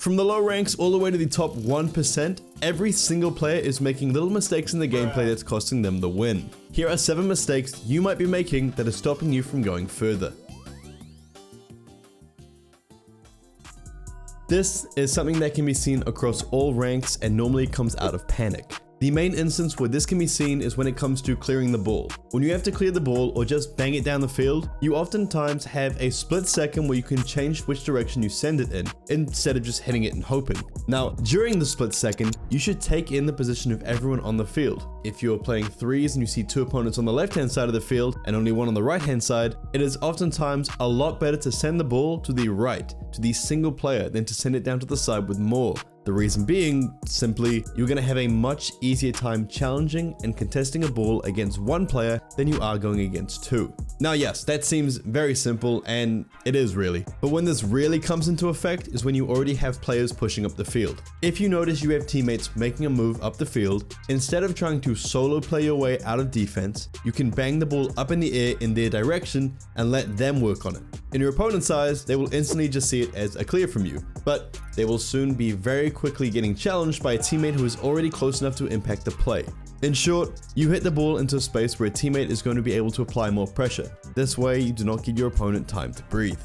From the low ranks all the way to the top 1%, every single player is making little mistakes in the gameplay that's costing them the win. Here are 7 mistakes you might be making that are stopping you from going further. This is something that can be seen across all ranks and normally comes out of panic. The main instance where this can be seen is when it comes to clearing the ball. When you have to clear the ball or just bang it down the field, you oftentimes have a split second where you can change which direction you send it in, instead of just hitting it and hoping. Now, during the split second, you should take in the position of everyone on the field. If you're playing threes and you see 2 opponents on the left-hand side of the field and only 1 on the right-hand side, it is oftentimes a lot better to send the ball to the right, to the single player, than to send it down to the side with more. The reason being, simply, you're going to have a much easier time challenging and contesting a ball against 1 player than you are going against 2. Now yes, that seems very simple, and it is really. But when this really comes into effect is when you already have players pushing up the field. If you notice you have teammates making a move up the field, instead of trying to solo play your way out of defense, you can bang the ball up in the air in their direction and let them work on it. In your opponent's eyes, they will instantly just see it as a clear from you, but they will soon be very quickly getting challenged by a teammate who is already close enough to impact the play. In short, you hit the ball into a space where a teammate is going to be able to apply more pressure. This way, you do not give your opponent time to breathe.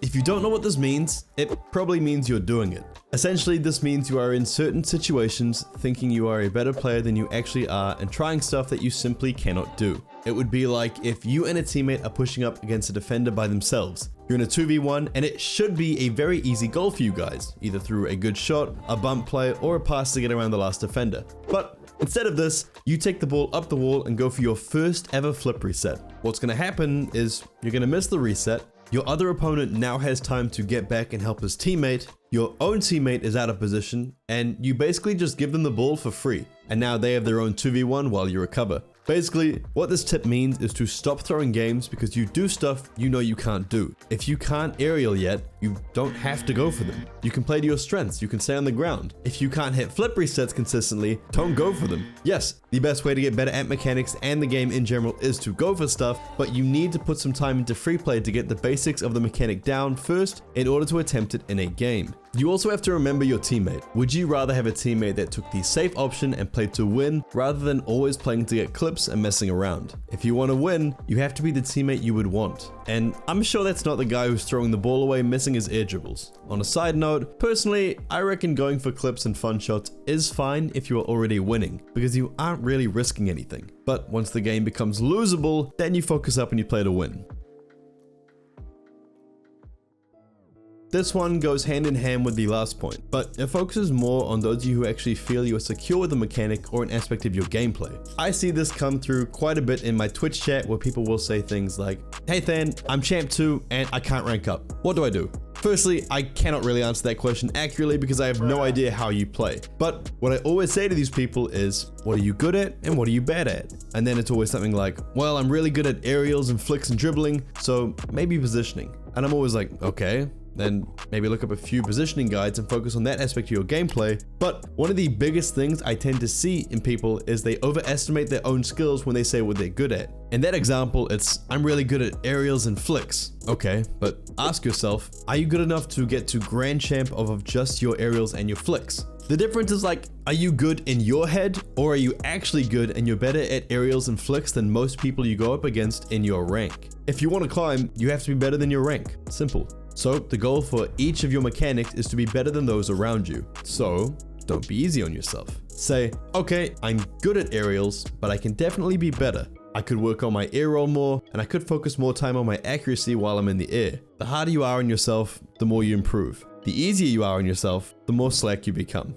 If you don't know what this means, it probably means you're doing it. Essentially, this means you are in certain situations thinking you are a better player than you actually are and trying stuff that you simply cannot do. It would be like if you and a teammate are pushing up against a defender by themselves. You're in a 2v1 and it should be a very easy goal for you guys, either through a good shot, a bump play, or a pass to get around the last defender. But instead of this, you take the ball up the wall and go for your first ever flip reset. What's going to happen is you're going to miss the reset. Your other opponent now has time to get back and help his teammate. Your own teammate is out of position, and you basically just give them the ball for free. And now they have their own 2v1 while you recover. Basically, what this tip means is to stop throwing games because you do stuff you know you can't do. If you can't aerial yet, you don't have to go for them. You can play to your strengths, you can stay on the ground. If you can't hit flip resets consistently, don't go for them. Yes, the best way to get better at mechanics and the game in general is to go for stuff, but you need to put some time into free play to get the basics of the mechanic down first in order to attempt it in a game. You also have to remember your teammate. Would you rather have a teammate that took the safe option and played to win rather than always playing to get clips and messing around? If you want to win, you have to be the teammate you would want. And I'm sure that's not the guy who's throwing the ball away missing his air dribbles. On a side note, personally, I reckon going for clips and fun shots is fine if you are already winning, because you aren't really risking anything. But once the game becomes losable, then you focus up and you play to win. This one goes hand in hand with the last point, but it focuses more on those of you who actually feel you are secure with a mechanic or an aspect of your gameplay. I see this come through quite a bit in my Twitch chat where people will say things like, "Hey Than, I'm champ 2 and I can't rank up. What do I do?" Firstly, I cannot really answer that question accurately because I have no idea how you play. But what I always say to these people is, what are you good at and what are you bad at? And then it's always something like, well, I'm really good at aerials and flicks and dribbling, so maybe positioning. And I'm always like, okay, then maybe look up a few positioning guides and focus on that aspect of your gameplay. But one of the biggest things I tend to see in people is they overestimate their own skills when they say what they're good at. In that example, it's, I'm really good at aerials and flicks. Okay, but ask yourself, are you good enough to get to Grand Champ of just your aerials and your flicks? The difference is like, are you good in your head, or are you actually good and you're better at aerials and flicks than most people you go up against in your rank? If you want to climb, you have to be better than your rank. Simple. So the goal for each of your mechanics is to be better than those around you. So don't be easy on yourself. Say, okay, I'm good at aerials, but I can definitely be better. I could work on my air roll more, and I could focus more time on my accuracy while I'm in the air. The harder you are on yourself, the more you improve. The easier you are on yourself, the more slack you become.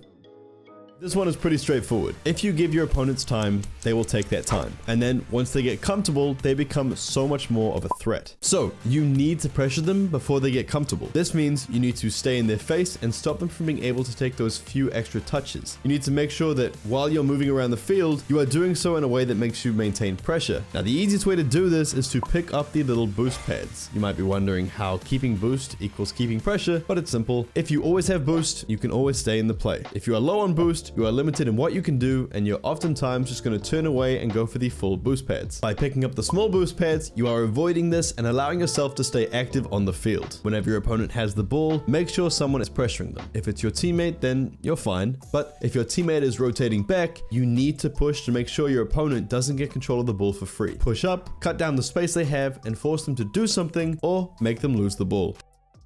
This one is pretty straightforward. If you give your opponents time, they will take that time. And then once they get comfortable, they become so much more of a threat. So you need to pressure them before they get comfortable. This means you need to stay in their face and stop them from being able to take those few extra touches. You need to make sure that while you're moving around the field, you are doing so in a way that makes you maintain pressure. Now, the easiest way to do this is to pick up the little boost pads. You might be wondering how keeping boost equals keeping pressure, but it's simple. If you always have boost, you can always stay in the play. If you are low on boost, boost, you are limited in what you can do, and you're oftentimes just going to turn away and go for the full boost pads. By picking up the small boost pads, you are avoiding this and allowing yourself to stay active on the field. Whenever your opponent has the ball, make sure someone is pressuring them. If it's your teammate, then you're fine. But if your teammate is rotating back, you need to push to make sure your opponent doesn't get control of the ball for free. Push up, cut down the space they have, and force them to do something or make them lose the ball.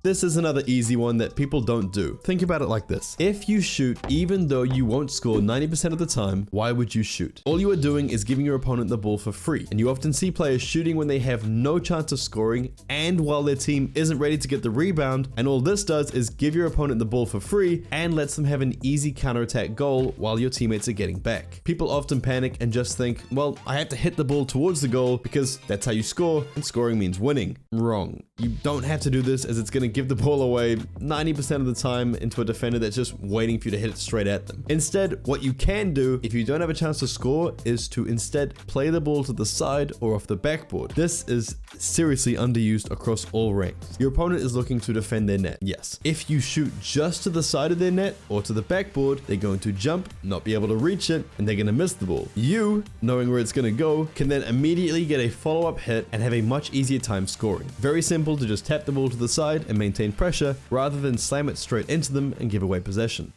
This is another easy one that people don't do. Think about it like this. If you shoot, even though you won't score 90% of the time, why would you shoot? All you are doing is giving your opponent the ball for free. And you often see players shooting when they have no chance of scoring and while their team isn't ready to get the rebound. And all this does is give your opponent the ball for free and lets them have an easy counterattack goal while your teammates are getting back. People often panic and just think, well, I have to hit the ball towards the goal because that's how you score, and scoring means winning. Wrong. You don't have to do this, as it's going to give the ball away 90% of the time into a defender that's just waiting for you to hit it straight at them. Instead, what you can do if you don't have a chance to score is to instead play the ball to the side or off the backboard. This is seriously underused across all ranks. Your opponent is looking to defend their net. Yes. If you shoot just to the side of their net or to the backboard, they're going to jump, not be able to reach it, and they're going to miss the ball. You, knowing where it's going to go, can then immediately get a follow-up hit and have a much easier time scoring. Very simple to just tap the ball to the side and maintain pressure rather than slam it straight into them and give away possession.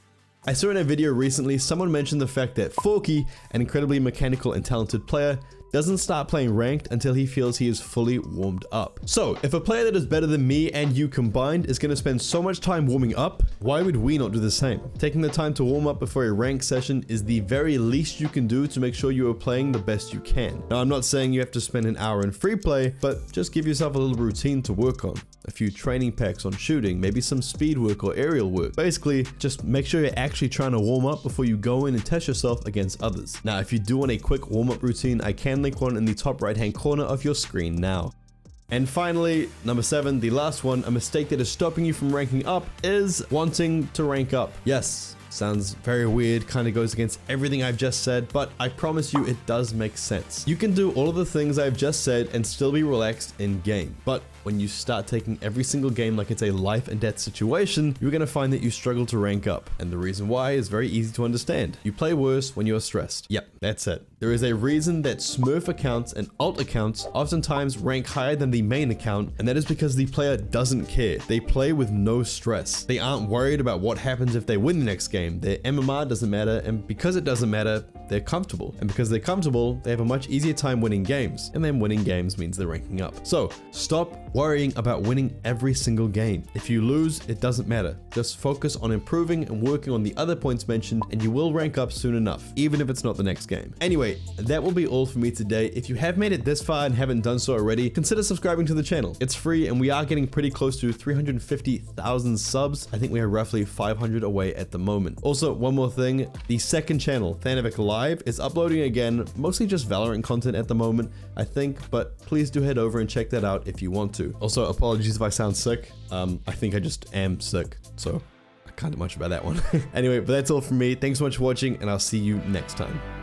I saw in a video recently someone mentioned the fact that Forky, an incredibly mechanical and talented player, doesn't start playing ranked until he feels he is fully warmed up. So, if a player that is better than me and you combined is going to spend so much time warming up, why would we not do the same? Taking the time to warm up before a ranked session is the very least you can do to make sure you are playing the best you can. Now, I'm not saying you have to spend an hour in free play, but just give yourself a little routine to work on. A few training packs on shooting, maybe some speed work or aerial work. Basically, just make sure you're actually trying to warm up before you go in and test yourself against others. Now, if you do want a quick warm-up routine, I can link one in the top right-hand corner of your screen now. And finally, number 7, the last one, a mistake that is stopping you from ranking up is wanting to rank up. Yes. Sounds very weird, kind of goes against everything I've just said, but I promise you it does make sense. You can do all of the things I've just said and still be relaxed in game, but when you start taking every single game like it's a life and death situation, you're going to find that you struggle to rank up. And the reason why is very easy to understand. You play worse when you're stressed. Yep, that's it. There is a reason that Smurf accounts and alt accounts oftentimes rank higher than the main account, and that is because the player doesn't care. They play with no stress. They aren't worried about what happens if they win the next game. Their MMR doesn't matter, and because it doesn't matter, they're comfortable. And because they're comfortable, they have a much easier time winning games, and then winning games means they're ranking up. So stop worrying about winning every single game. If you lose, it doesn't matter. Just focus on improving and working on the other points mentioned, and you will rank up soon enough, even if it's not the next game. Anyway, that will be all for me today. If you have made it this far and haven't done so already, consider subscribing to the channel. It's free, and we are getting pretty close to 350,000 subs. I think we are roughly 500 away at the moment. Also, one more thing, the second channel, Thanovic Live, is uploading again, mostly just Valorant content at the moment, I think, but please do head over and check that out if you want to. Also, apologies if I sound sick. I think I just am sick, so I can't do much about that one. Anyway, but that's all from me. Thanks so much for watching, and I'll see you next time.